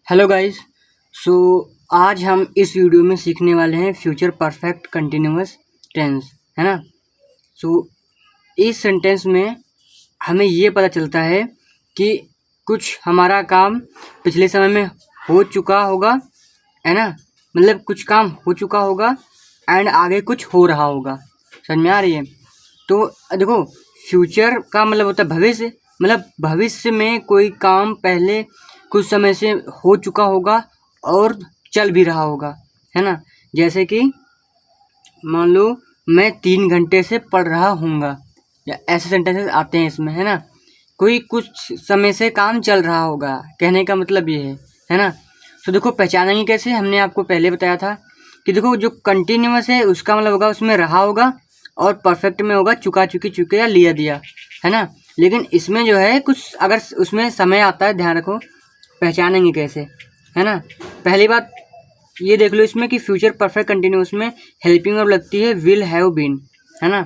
Hello guys. सो आज हम इस वीडियो में सीखने वाले हैं फ्यूचर परफेक्ट कंटिन्यूअस टेंस, है ना। सो इस सेंटेंस में हमें ये पता चलता है कि कुछ हमारा काम पिछले समय में हो चुका होगा, है ना। मतलब कुछ काम हो चुका होगा एंड आगे कुछ हो रहा होगा। समझ में आ रही है? तो देखो, फ्यूचर का मतलब होता है भविष्य। मतलब भविष्य में कोई काम पहले कुछ समय से हो चुका होगा और चल भी रहा होगा, है ना। जैसे कि मान लो मैं 3 घंटे से पढ़ रहा हूँगा, या ऐसे सेंटेंसेस आते हैं इसमें, है ना। कोई कुछ समय से काम चल रहा होगा, कहने का मतलब ये है ना। तो देखो, पहचानेंगे कैसे? हमने आपको पहले बताया था कि देखो, जो कंटिन्यूअस है उसका मतलब होगा उसमें रहा होगा, और परफेक्ट में होगा चुका चुकी चुके या लिया दिया, है ना। लेकिन इसमें जो है कुछ अगर उसमें समय आता है, ध्यान रखो, पहचानेंगे कैसे, है ना। पहली बात ये देख लो इसमें कि फ्यूचर परफेक्ट कंटिन्यूअस में हेल्पिंग वर्ब लगती है विल हैव बीन, है ना।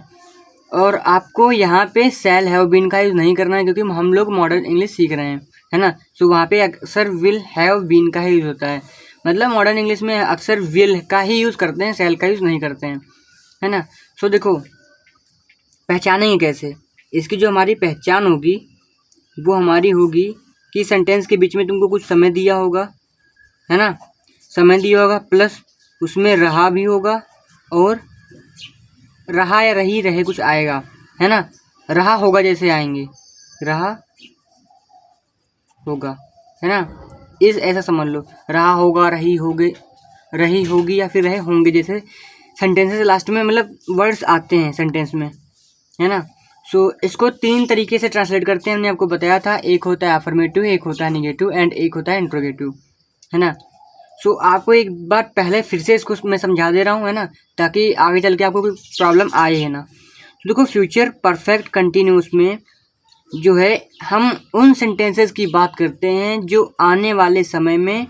और आपको यहाँ पे शैल हैव बीन का यूज़ नहीं करना है, क्योंकि हम लोग मॉडर्न इंग्लिश सीख रहे हैं, है ना। सो वहाँ पे अक्सर विल हैव बीन का ही यूज़ होता है। मतलब मॉडर्न इंग्लिश में अक्सर विल का ही यूज़ करते हैं, शैल का यूज़ नहीं करते हैं, है ना। सो देखो, पहचानेंगे कैसे? इसकी जो हमारी पहचान होगी वो हमारी होगी कि सेंटेंस के बीच में तुमको कुछ समय दिया होगा, है ना। समय दिया होगा प्लस उसमें रहा भी होगा, और रहा या रही रहे कुछ आएगा, है ना। रहा होगा जैसे आएंगे, रहा होगा, है ना। इस ऐसा समझ लो, रहा होगा, रही होगे, रही होगी, या फिर रहे होंगे, जैसे सेंटेंसेस लास्ट में मतलब वर्ड्स आते हैं सेंटेंस में, है ना। सो इसको 3 तरीके से ट्रांसलेट करते हैं, हमने आपको बताया था। एक होता है अफर्मेटिव, एक होता है निगेटिव, एंड एक होता है इंट्रोगेटिव, है ना। सो आपको एक बार पहले फिर से इसको मैं समझा दे रहा हूँ, है ना, ताकि आगे चल के आपको कोई प्रॉब्लम आए, है ना। तो देखो, फ्यूचर परफेक्ट कंटिन्यूअस में जो है हम उन सेंटेंसेस की बात करते हैं जो आने वाले समय में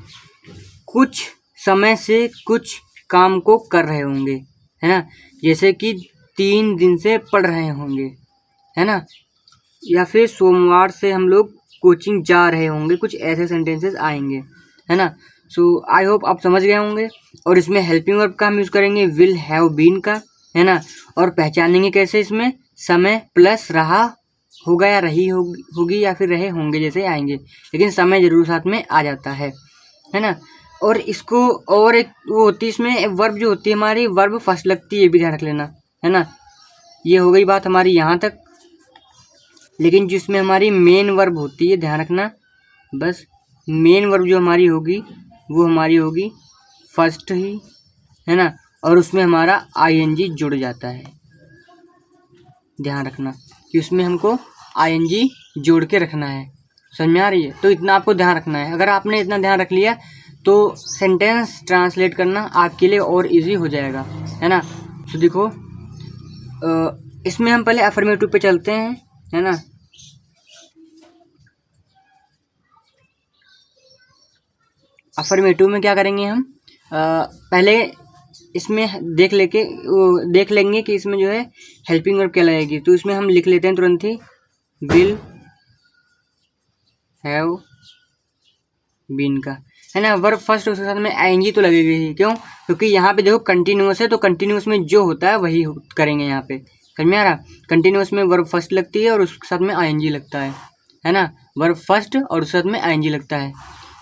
कुछ समय से कुछ काम को कर रहे होंगे, है ना। जैसे कि 3 दिन से पढ़ रहे होंगे, है ना, या फिर सोमवार से हम लोग कोचिंग जा रहे होंगे, कुछ ऐसे सेंटेंसेस आएंगे, है ना। सो आई होप आप समझ गए होंगे। और इसमें हेल्पिंग वर्ब का हम यूज़ करेंगे विल हैव बीन का, है ना। और पहचानेंगे कैसे? इसमें समय प्लस रहा होगा या रही होगी या फिर रहे होंगे जैसे आएंगे, लेकिन समय जरूर साथ में आ जाता है ना। और इसको और एक वो होती है इसमें वर्ब जो होती है हमारी, वर्ब फर्स्ट लगती है, ये भी ध्यान रख लेना, है ना। ये हो गई बात हमारी यहाँ तक। लेकिन जिसमें हमारी मेन वर्ब होती है, ध्यान रखना, बस मेन वर्ब जो हमारी होगी वो हमारी होगी फर्स्ट ही, है ना। और उसमें हमारा आईएनजी जुड़ जाता है। ध्यान रखना कि उसमें हमको आईएनजी जोड़ के रखना है। समझ में आ रही है? तो इतना आपको ध्यान रखना है। अगर आपने इतना ध्यान रख लिया तो सेंटेंस ट्रांसलेट करना आपके लिए और इजी हो जाएगा, है ना। तो देखो, इसमें हम पहले अफर्मेटिव पे चलते हैं, है ना। अफर्मेटिव में क्या करेंगे हम? पहले इसमें देख लेंगे कि इसमें जो है हेल्पिंग वर्ब क्या लगेगी। तो इसमें हम लिख लेते हैं तुरंत ही विल हैव बीन का, है ना। वर्ब फर्स्ट उसके साथ में आईएनजी तो लगेगी ही। क्यों? क्योंकि यहाँ पे देखो कंटिन्यूअस है, तो कंटिन्यूअस में जो होता है वही करेंगे यहाँ पे। समझ में आ रहा? कंटिन्यूअस में वर्ब फर्स्ट लगती है और उसके साथ में आईएनजी लगता है ना। वर्ब फर्स्ट और उसके साथ में आईएनजी लगता है।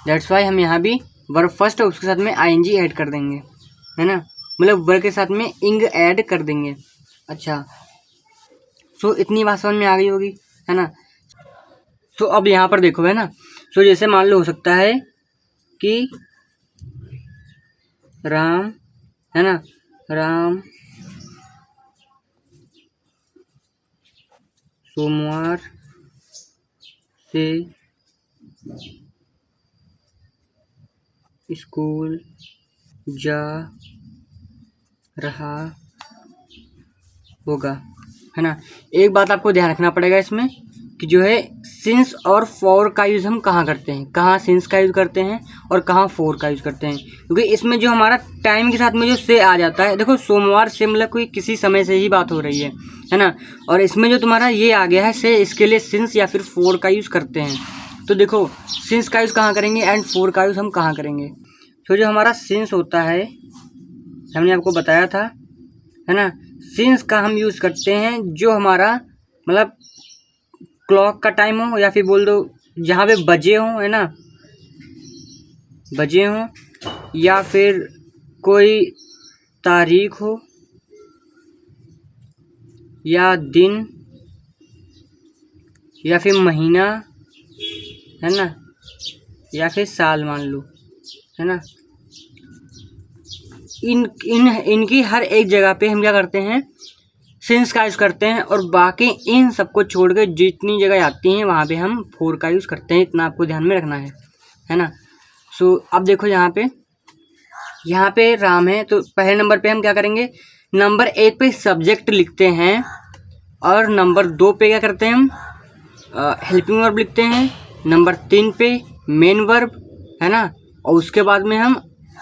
दैट्स वाई हम यहाँ भी वर्ब फर्स्ट और उसके साथ में आईएनजी ऐड कर देंगे, है ना। मतलब वर्ब के साथ में इंग ऐड कर देंगे। अच्छा, सो इतनी बात समझ में आ गई होगी, है ना। तो अब यहाँ पर देखो, है ना। सो जैसे मान लो हो सकता है कि राम, है ना, राम सोमवार से स्कूल जा रहा होगा, है ना। एक बात आपको ध्यान रखना पड़ेगा इसमें कि जो है सिंस और फॉर का यूज़ हम कहाँ करते हैं, कहाँ सिंस का यूज़ करते हैं और कहाँ फॉर का यूज़ करते हैं। क्योंकि इसमें जो हमारा टाइम के साथ में जो से आ जाता है, देखो सोमवार से मतलब कोई किसी समय से ही बात हो रही है ना। और इसमें जो तुम्हारा ये आ गया है से, इसके लिए सिंस या फिर फॉर का यूज़ करते हैं। तो देखो सिंस का यूज़ कहाँ करेंगे एंड फॉर का यूज़ हम कहाँ करेंगे। तो जो हमारा सिंस होता है हमने आपको बताया था, है ना, सिंस का हम यूज़ करते हैं जो हमारा मतलब क्लॉक का टाइम हो या फिर बोल दो जहाँ पे बजे हों, है ना, बजे हों या फिर कोई तारीख हो या दिन या फिर महीना, है ना, या फिर साल मान लो, है ना। इनकी हर एक जगह पे हम क्या करते हैं, सिंस का यूज़ करते हैं, और बाकी इन सबको छोड़ के जितनी जगह आती हैं वहाँ पे हम फॉर का यूज़ करते हैं। इतना आपको ध्यान में रखना है ना। सो अब देखो यहाँ पे राम है, तो पहले नंबर पे हम क्या करेंगे, नंबर 1 पे सब्जेक्ट लिखते हैं, और नंबर 2 पे क्या करते हैं हम हेल्पिंग वर्ब लिखते हैं, नंबर 3 पे मेन वर्ब, है ना, और उसके बाद में हम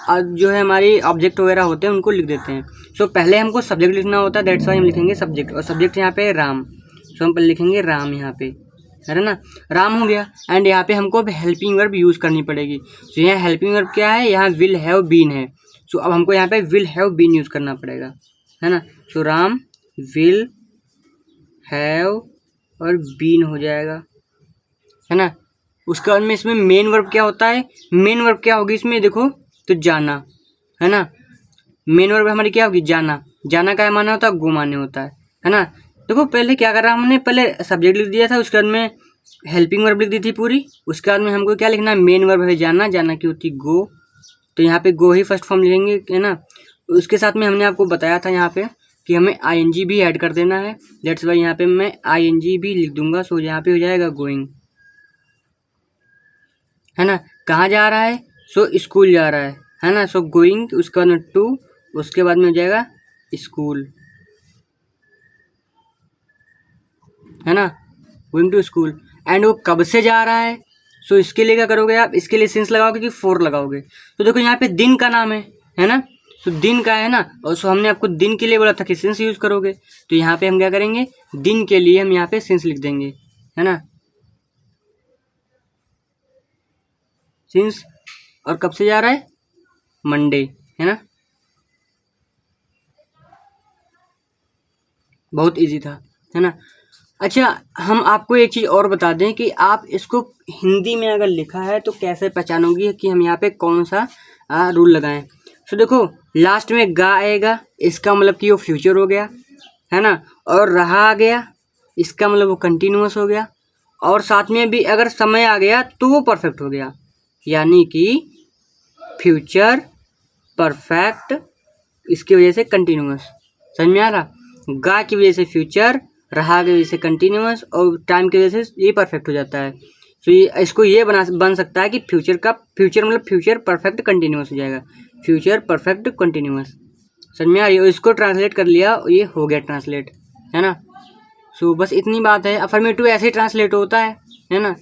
जो है हमारी ऑब्जेक्ट वगैरह होते हैं उनको लिख देते हैं। सो पहले हमको सब्जेक्ट लिखना होता है, दैट्स वाई हम लिखेंगे सब्जेक्ट, और सब्जेक्ट यहाँ पे राम, सो हम पहले लिखेंगे राम यहाँ पे, है ना, राम हो गया। एंड यहाँ पे हमको अब हेल्पिंग वर्ब यूज़ करनी पड़ेगी। सो यहाँ हेल्पिंग वर्ब क्या है, यहाँ विल हैव बीन है, सो अब हमको यहाँ पे विल हैव बीन यूज़ करना पड़ेगा, है ना। सो राम विल हैव और बीन हो जाएगा, है ना। उसके बाद में इसमें मेन वर्ब क्या होता है, मेन वर्ब क्या होगी इसमें देखो, तो जाना, है ना, मेन वर्ब हमारी क्या होगी, जाना। जाना का माना होता है, गो माने होता है ना। देखो पहले क्या कर रहा हमने, पहले सब्जेक्ट लिख दिया था, उसके बाद में हेल्पिंग वर्ब लिख दी थी पूरी, उसके बाद में हमको क्या लिखना है, मेन वर्ब है जाना, जाना की होती गो, तो यहाँ पे गो ही फर्स्ट फॉर्म लिखेंगे, है ना। उसके साथ में हमने आपको बताया था यहाँ पे कि हमें आईएनजी भी ऐड कर देना है, दैट्स वाई यहाँ पे मैं आईएनजी भी लिख दूंगा। सो यहाँ पे हो जाएगा गोइंग, है ना, कहाँ जा रहा है, सो स्कूल जा रहा है ना, सो गोइंग, उसके बाद में टू, उसके बाद में हो जाएगा स्कूल, है ना, गोइंग टू स्कूल। एंड वो कब से जा रहा है, सो इसके लिए क्या करोगे आप, इसके लिए सिंस लगाओगे कि फॉर लगाओगे। तो देखो यहाँ पे दिन का नाम है ना, तो दिन का है ना, और सो हमने आपको दिन के लिए बोला था कि सिंस यूज़ करोगे, तो यहाँ पे हम क्या करेंगे, दिन के लिए हम यहाँ पे सिंस लिख देंगे, है ना, सिंस, और कब से जा रहा है, मंडे, है ना, बहुत इजी था, है ना। अच्छा हम आपको एक चीज़ और बता दें कि आप इसको हिंदी में अगर लिखा है तो कैसे पहचानोगी कि हम यहाँ पे कौन सा रूल लगाएं। तो देखो लास्ट में गा आएगा, इसका मतलब कि वो फ्यूचर हो गया, है ना, और रहा आ गया, इसका मतलब वो कंटिन्यूअस हो गया, और साथ में भी अगर समय आ गया तो वो परफेक्ट हो गया, यानी कि फ्यूचर परफेक्ट, इसकी वजह से कंटिन्यूअस। समझ में आ रहा, गा की वजह से फ्यूचर, रहा की वजह से कंटिन्यूअस, और टाइम की वजह से ये परफेक्ट हो जाता है। तो ये इसको ये बन सकता है कि फ्यूचर मतलब फ्यूचर परफेक्ट कंटिन्यूअस हो जाएगा, फ्यूचर परफेक्ट कंटिन्यूअस। समझ में आ रही है, इसको ट्रांसलेट कर लिया, ये हो गया ट्रांसलेट, है ना। सो बस इतनी बात है, अफर्मेटिव ऐसे ही ट्रांसलेट होता है ना।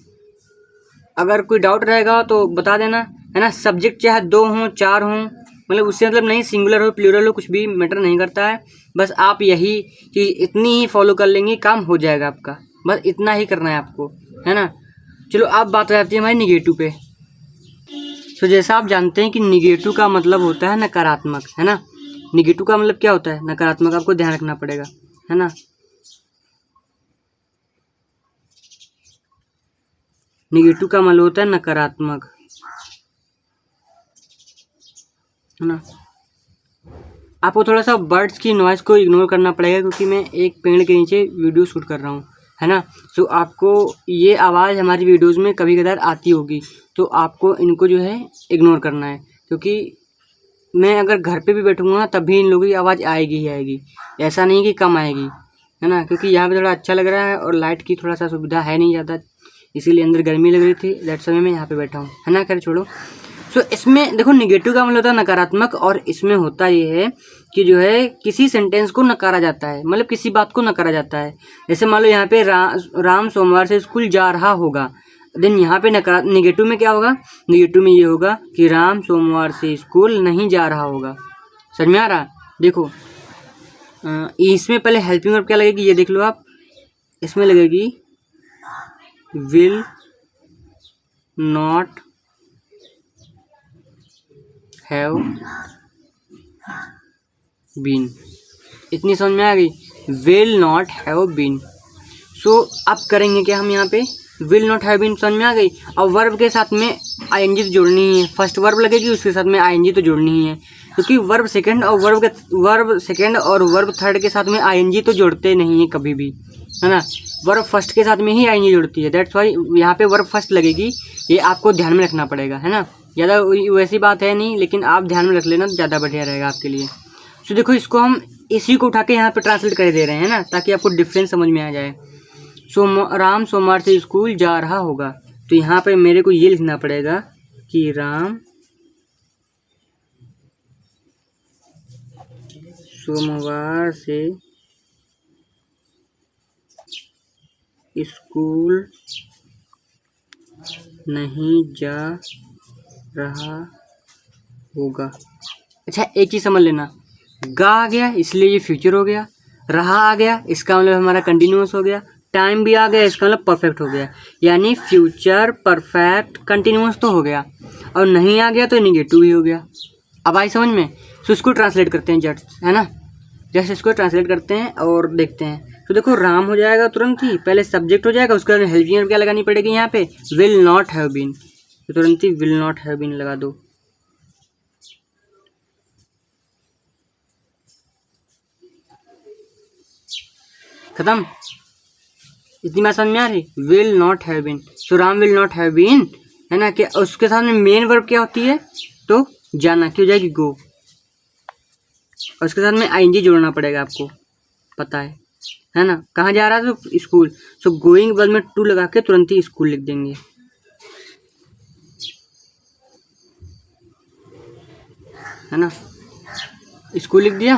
अगर कोई डाउट रहेगा तो बता देना, है ना। सब्जेक्ट चाहे 2 हों 4 हों, मतलब उससे मतलब नहीं, सिंगुलर हो प्लूरल हो कुछ भी मैटर नहीं करता है, बस आप यही चीज़ इतनी ही फॉलो कर लेंगे, काम हो जाएगा आपका, बस इतना ही करना है आपको, है ना। चलो अब बात हो जाती है हमारी निगेटिव पे। तो जैसा आप जानते हैं कि निगेटिव का मतलब होता है नकारात्मक, है ना। निगेटिव का मतलब क्या होता है, नकारात्मक, आपको ध्यान रखना पड़ेगा, है ना। निगेटिव का मतलब होता है नकारात्मक, है ना। आपको थोड़ा सा बर्ड्स की नॉइज़ को इग्नोर करना पड़ेगा क्योंकि मैं एक पेड़ के नीचे वीडियो शूट कर रहा हूँ, है ना। तो आपको ये आवाज़ हमारी वीडियोज़ में कभी कभार आती होगी, तो आपको इनको जो है इग्नोर करना है, क्योंकि मैं अगर घर पे भी बैठूँगा तब भी इन लोगों की आवाज़ आएगी ही आएगी, ऐसा नहीं कि कम आएगी, है ना। क्योंकि यहाँ पे थोड़ा अच्छा लग रहा है और लाइट की थोड़ा सा सुविधा है नहीं ज़्यादा, इसीलिए अंदर गर्मी लग रही थी, दैट समय मैं यहाँ पे बैठा हूँ, है ना। खैर छोड़ो। सो इसमें देखो निगेटिव का मतलब होता है नकारात्मक, और इसमें होता ये है कि जो है किसी सेंटेंस को नकारा जाता है, मतलब किसी बात को नकारा जाता है। जैसे मान लो यहाँ पे राम सोमवार से स्कूल जा रहा होगा, देन यहाँ पे निगेटिव में क्या होगा, निगेटिव में ये होगा कि राम सोमवार से स्कूल नहीं जा रहा होगा। समझ में आ रहा, देखो इसमें पहले हेल्पिंग वर्ब क्या लगेगी, ये देख लो आप, इसमें लगेगी विल नॉट हैव बीन। इतनी समझ में आ गई, विल नॉट हैव बीन। सो अब करेंगे क्या हम यहाँ पे, विल नॉट हैव बीन समझ में आ गई। और वर्ब के साथ में आईएनजी तो जोड़नी है, फर्स्ट वर्ब लगेगी उसके साथ में आईएनजी तो जोड़नी ही है, क्योंकि वर्ब सेकंड और वर्ब थर्ड के साथ में आईएनजी तो जोड़ते नहीं है कभी भी, है ना। वर्ब फर्स्ट के साथ में ही आईएनजी जुड़ती है, दैट्स वाई यहाँ पे वर्ब फर्स्ट लगेगी। ये आपको ध्यान में रखना पड़ेगा, है ना। ज़्यादा वैसी बात है नहीं, लेकिन आप ध्यान में रख लेना तो ज़्यादा बढ़िया रहेगा आपके लिए। तो देखो इसको हम इसी को उठा के यहाँ पे ट्रांसलेट कर दे रहे हैं ना, ताकि आपको डिफरेंस समझ में आ जाए। राम सोमवार से स्कूल जा रहा होगा, तो यहाँ पे मेरे को ये लिखना पड़ेगा कि राम सोमवार से स्कूल नहीं जा रहा होगा। अच्छा एक चीज़ समझ लेना, गा आ गया इसलिए ये फ्यूचर हो गया, रहा आ गया इसका मतलब हमारा कंटिन्यूअस हो गया, टाइम भी आ गया इसका मतलब परफेक्ट हो गया, यानी फ्यूचर परफेक्ट कंटिन्यूअस तो हो गया, और नहीं आ गया तो नेगेटिव ही हो गया। अब आई समझ में। तो इसको ट्रांसलेट करते हैं जस्ट, है ना, जस्ट इसको ट्रांसलेट करते हैं और देखते हैं। तो देखो राम हो जाएगा तुरंत ही, पहले सब्जेक्ट हो जाएगा, उसके बाद हेल्पिंग वर्ब क्या लगानी पड़ेगी यहाँ पे, विल नॉट हैव बीन, तो तुरंत ही विल नॉट हैव बीन लगा दो। खत्म। इतनी बात समझ में आ रही, will not have been. So Ram will not have been, है ना। कि उसके साथ में मेन वर्ब क्या होती है, तो जाना की हो जाएगी गो, और उसके साथ में आईएनजी जोड़ना पड़ेगा, आपको पता है ना। कहाँ जा रहा है, तो स्कूल। सो गोइंग बाद में टू लगा के तुरंत ही स्कूल लिख देंगे, है ना। स्कूल लिख दिया,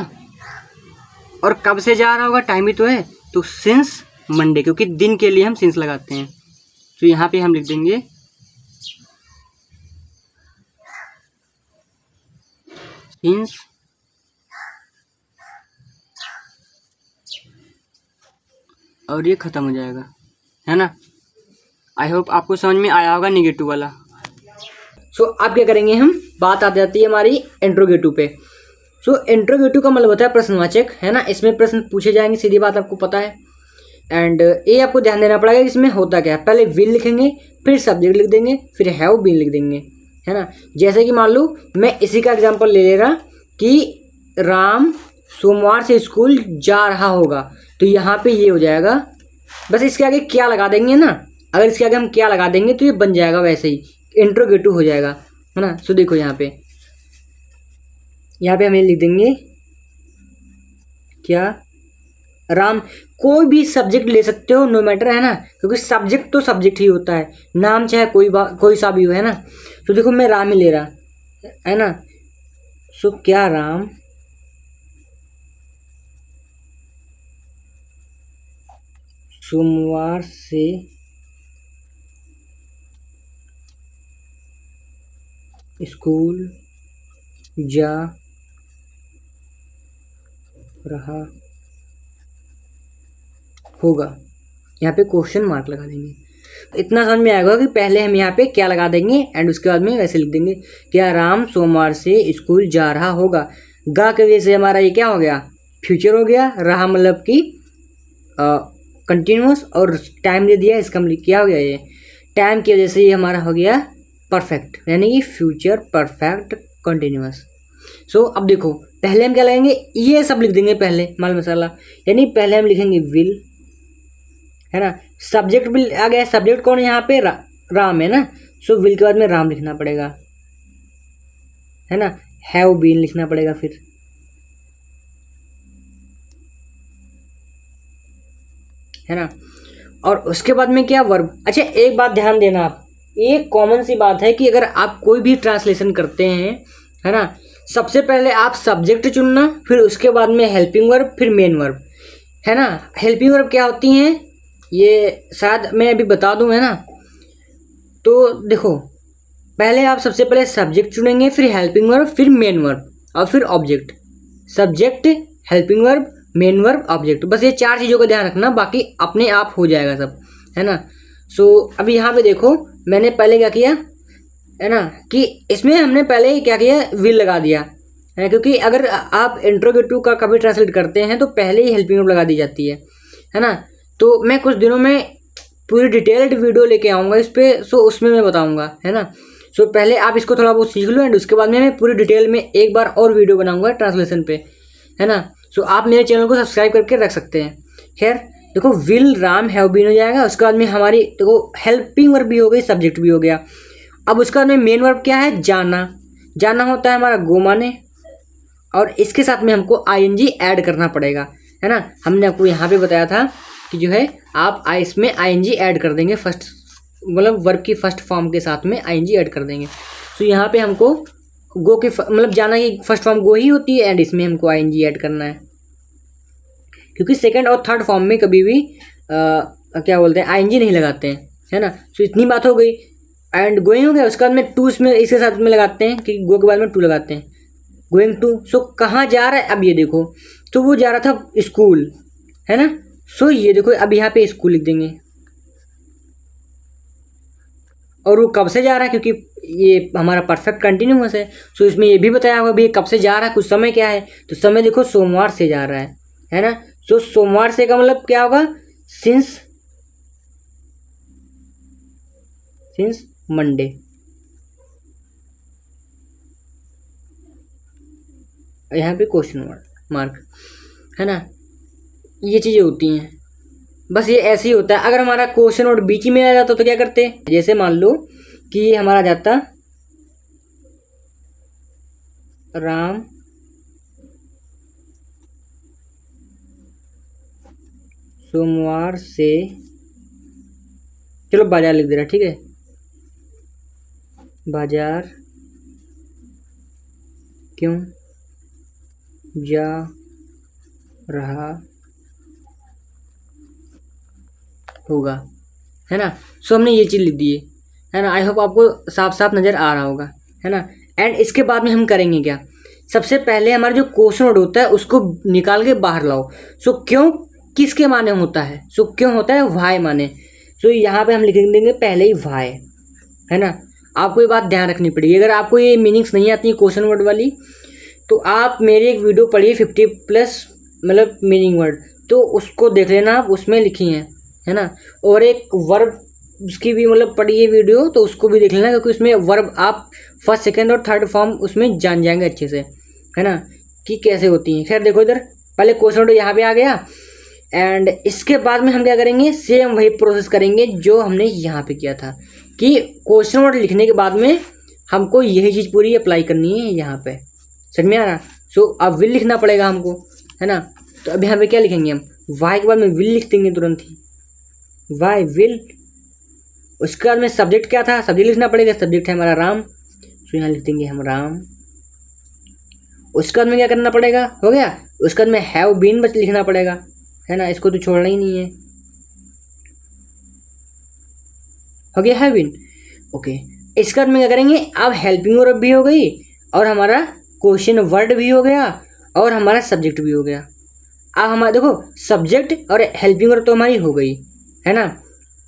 और कब से जा रहा होगा टाइम भी तो है, तो सिंस मंडे, क्योंकि दिन के लिए हम सिंस लगाते हैं। तो यहाँ पे हम लिख देंगे सिंस और ये ख़त्म हो जाएगा, है ना। आई होप आपको समझ में आया होगा निगेटिव वाला। सो अब क्या करेंगे हम, बात आ जाती है हमारी इंट्रोगेटिव पे। सो इंट्रोगेटिव का मतलब होता है प्रश्नवाचक, है ना। इसमें प्रश्न पूछे जाएंगे, सीधी बात आपको पता है। एंड ये आपको ध्यान देना पड़ेगा कि इसमें होता क्या है, पहले विल लिखेंगे, फिर सब्जेक्ट लिख देंगे, फिर हैव बीन लिख देंगे, है ना। जैसे कि मान लो मैं इसी का एग्जांपल ले ले रहा कि राम सोमवार से स्कूल जा रहा होगा, तो यहाँ पे ये हो जाएगा, बस इसके आगे क्या लगा देंगे ना, अगर इसके आगे हम क्या लगा देंगे तो ये बन जाएगा वैसे ही इंट्रोगेटिव हो जाएगा, है ना। सो देखो यहाँ पे हमें लिख देंगे क्या, राम, कोई भी सब्जेक्ट ले सकते हो नो मैटर, है ना, क्योंकि सब्जेक्ट तो सब्जेक्ट ही होता है, नाम चाहे कोई सा भी हो, है ना। तो देखो मैं राम ही ले रहा, है ना। सो क्या राम सोमवार से स्कूल जा रहा होगा, यहाँ पे क्वेश्चन मार्क लगा देंगे। इतना समझ में आएगा कि पहले हम यहाँ पे क्या लगा देंगे एंड उसके बाद में वैसे लिख देंगे, क्या राम सोमवार से स्कूल जा रहा होगा। गा की वजह से हमारा ये क्या हो गया, फ्यूचर हो गया, रहा मतलब कि कंटिन्यूस, और टाइम दे दिया, इसका मतलब क्या हो गया, ये टाइम की वजह से ये हमारा हो गया परफेक्ट, यानी कि फ्यूचर परफेक्ट कंटिन्यूस। सो अब देखो पहले हम क्या लगाएंगे, ये सब लिख देंगे पहले माल मसाला, यानी पहले हम लिखेंगे विल, है ना। सब्जेक्ट भी आ गया, सब्जेक्ट कौन है यहाँ पे, राम है ना। सो विल के बाद में राम लिखना पड़ेगा, है ना। हैव बीन लिखना पड़ेगा फिर, है ना। और उसके बाद में क्या, वर्ब। अच्छा एक बात ध्यान देना आप, एक कॉमन सी बात है कि अगर आप कोई भी ट्रांसलेशन करते हैं, है ना, सबसे पहले आप सब्जेक्ट चुनना, फिर उसके बाद में हेल्पिंग वर्ब, फिर मेन वर्ब, है ना। हेल्पिंग वर्ब क्या होती हैं ये शायद मैं अभी बता दूं, है ना। तो देखो पहले आप सबसे पहले सब्जेक्ट चुनेंगे, फिर हेल्पिंग वर्ब, फिर मेन वर्ब, और फिर object. Subject, helping verb, main verb, object, बस ये 4 चीज़ों का ध्यान रखना, बाकी अपने आप हो जाएगा सब, है ना। सो अभी यहाँ पे देखो मैंने पहले क्या किया है ना कि इसमें हमने पहले ही क्या किया, विल लगा दिया है, क्योंकि अगर आप इंट्रोगेटिव का कभी ट्रांसलेट करते हैं तो पहले ही हेल्पिंग वर्ब लगा दी जाती है ना। तो मैं कुछ दिनों में पूरी डिटेल्ड वीडियो लेके आऊँगा इस पर, सो उसमें मैं बताऊँगा, है ना। सो पहले आप इसको थोड़ा बहुत सीख लो एंड उसके बाद में मैं पूरी डिटेल में एक बार और वीडियो बनाऊँगा ट्रांसलेशन पे, है ना। सो आप मेरे चैनल को सब्सक्राइब करके रख सकते हैं। खैर देखो, विल राम हैव बीन हो जाएगा, उसके बाद में हमारी देखो हेल्पिंग वर्ब भी हो गई, सब्जेक्ट भी हो गया। अब उसका में मेन वर्ब क्या है, जाना। जाना होता है हमारा गो माने, और इसके साथ में हमको आईएनजी ऐड करना पड़ेगा, है ना। हमने आपको यहाँ पे बताया था कि जो है आप इसमें आईएनजी ऐड कर देंगे, फर्स्ट मतलब वर्ब की फर्स्ट फॉर्म के साथ में आईएनजी ऐड कर देंगे। तो यहाँ पे हमको गो के मतलब जाना की फर्स्ट फॉर्म गो ही होती है एंड इसमें हमको आईएनजी ऐड करना है, क्योंकि सेकंड और थर्ड फॉर्म में कभी भी क्या बोलते हैं आईएनजी नहीं लगाते हैं, है ना। तो इतनी बात हो गई। एंड गोइंग हो गया, उसके बाद में टू इसमें इसके साथ में लगाते हैं कि गो के बाद में टू लगाते हैं, गोइंग टू। सो कहाँ जा रहा है, अब ये देखो, तो वो जा रहा था स्कूल, है ना। सो ये देखो अब यहाँ पे स्कूल लिख देंगे, और वो कब से जा रहा है, क्योंकि ये हमारा परफेक्ट कंटिन्यूअस है। सो इसमें ये भी बताया होगा भी कब से जा रहा है, कुछ समय क्या है, तो समय देखो सोमवार से जा रहा है ना। सो सोमवार से का मतलब क्या होगा, सिंस मंडे। यहाँ पे क्वेश्चन मार्क, है ना। ये चीज़ें होती हैं, बस ये ऐसे ही होता है। अगर हमारा क्वेश्चन वर्ड बीच में आ जाता तो क्या करते, जैसे मान लो कि हमारा जाता राम सोमवार से, चलो बाजार लिख दे रहा, ठीक है, बाजार क्यों जा रहा होगा, है ना। सो हमने ये चीज़ लिख दी है ना। आई होप आपको साफ साफ नज़र आ रहा होगा, है ना। एंड इसके बाद में हम करेंगे क्या, सबसे पहले हमारा जो क्वेश्चन वर्ड होता है उसको निकाल के बाहर लाओ। सो क्यों किसके माने होता है, सो क्यों होता है वाई माने। सो यहाँ पे हम लिख देंगे पहले ही वाई, है ना। आपको ये बात ध्यान रखनी पड़ेगी। अगर आपको ये मीनिंग्स नहीं आती क्वेश्चन वर्ड वाली, तो आप मेरी एक वीडियो पढ़िए 50+ मतलब मीनिंग वर्ड, तो उसको देख लेना आप, उसमें लिखी हैं, है ना। और एक वर्ब उसकी भी मतलब पढ़िए वीडियो, तो उसको भी देख लेना, क्योंकि उसमें वर्ब आप फर्स्ट सेकंड और थर्ड फॉर्म उसमें जान जाएंगे अच्छे से, है ना, कि कैसे होती हैं। खैर देखो इधर पहले क्वेश्चन वर्ड यहाँ पे आ गया, एंड इसके बाद में हम क्या करेंगे, सेम वही प्रोसेस करेंगे जो हमने यहाँ पे किया था, कि क्वेश्चन वर्ड लिखने के बाद में हमको यही चीज़ पूरी अप्लाई करनी है यहाँ पे। समझ में आ रहा। सो अब विल लिखना पड़ेगा हमको, है ना। तो अब यहाँ पे क्या लिखेंगे हम, वाई के बाद में विल लिख देंगे तुरंत ही, वाई विल। उसके बाद में सब्जेक्ट क्या था, सब्जेक्ट लिखना पड़ेगा, सब्जेक्ट है हमारा राम, तो यहाँ लिख देंगे हम राम। उसके बाद में क्या करना पड़ेगा, हो गया। उसके बाद में हैव बीन बस लिखना पड़ेगा, है ना, इसको तो छोड़ना ही नहीं है, हो गया हैव बीन, ओके। इसके बाद में क्या करेंगे, अब हेल्पिंग वर्ब भी हो गई और हमारा क्वेश्चन वर्ड भी हो गया और हमारा सब्जेक्ट भी हो गया। अब हमारा देखो सब्जेक्ट और हेल्पिंग वर्ब तो हमारी हो गई, है ना।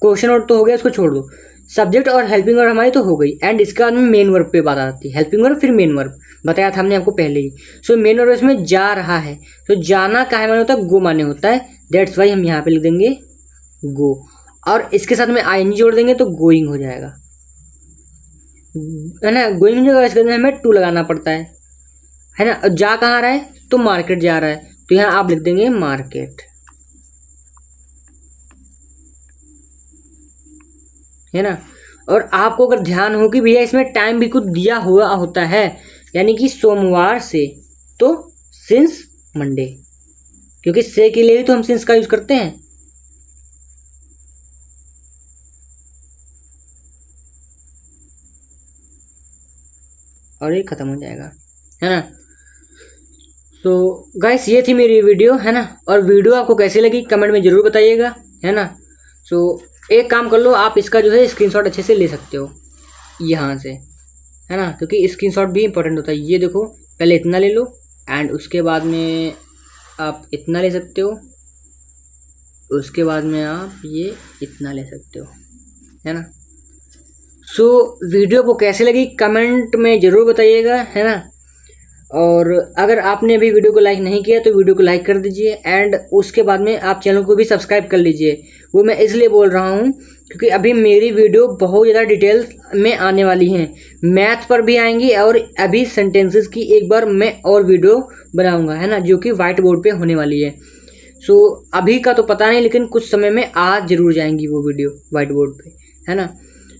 क्वेश्चन वर्ड तो हो गया, इसको छोड़ दो, सब्जेक्ट और हेल्पिंग वर्ब हमारी तो हो गई। एंड इसके बाद में मेन वर्ब पे बात आती है, हेल्पिंग वर्ब फिर मेन वर्ब, बताया था हमने आपको पहले ही। सो मेन वर्ब इसमें जा रहा है, तो जाना काहे माने होता है, गो माने होता है, दैट्स वाई हम यहाँ पे लिख देंगे गो, और इसके साथ में आईएनजी जोड़ देंगे तो गोइंग हो जाएगा, है ना। गोइंग जगह इसके अंदर हमें टू लगाना पड़ता है ना। जा कहाँ रहा है, तो मार्केट जा रहा है, तो यहाँ आप लिख देंगे मार्केट, है ना। और आपको अगर ध्यान हो कि भैया इसमें टाइम भी कुछ दिया हुआ होता है, यानी कि सोमवार से, तो सिंस मंडे, क्योंकि से के लिए ही तो हम सिंस का यूज करते हैं, और ये खत्म हो जाएगा, है ना। तो गाइस ये थी मेरी वीडियो, है ना। और वीडियो आपको कैसी लगी कमेंट में ज़रूर बताइएगा, है ना। सो एक काम कर लो, आप इसका जो है स्क्रीनशॉट अच्छे से ले सकते हो यहाँ से, है ना, क्योंकि स्क्रीनशॉट भी इंपॉर्टेंट होता है। ये देखो पहले इतना ले लो एंड उसके बाद में आप इतना ले सकते हो, उसके बाद में आप ये इतना ले सकते हो, है ना। सो वीडियो को कैसे लगी कमेंट में ज़रूर बताइएगा, है ना। और अगर आपने अभी वीडियो को लाइक नहीं किया तो वीडियो को लाइक कर दीजिए एंड उसके बाद में आप चैनल को भी सब्सक्राइब कर लीजिए। वो मैं इसलिए बोल रहा हूँ क्योंकि अभी मेरी वीडियो बहुत ज़्यादा डिटेल्स में आने वाली हैं, मैथ पर भी आएंगी और अभी सेंटेंसेस की एक बार मैं और वीडियो बनाऊँगा, है ना, जो कि वाइट बोर्ड पर होने वाली है। सो अभी का तो पता नहीं, लेकिन कुछ समय में आ जरूर जाएंगी वो वीडियो वाइट बोर्ड पे, है ना।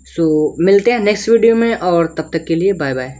सो मिलते हैं नेक्स्ट वीडियो में और तब तक के लिए बाय बाय।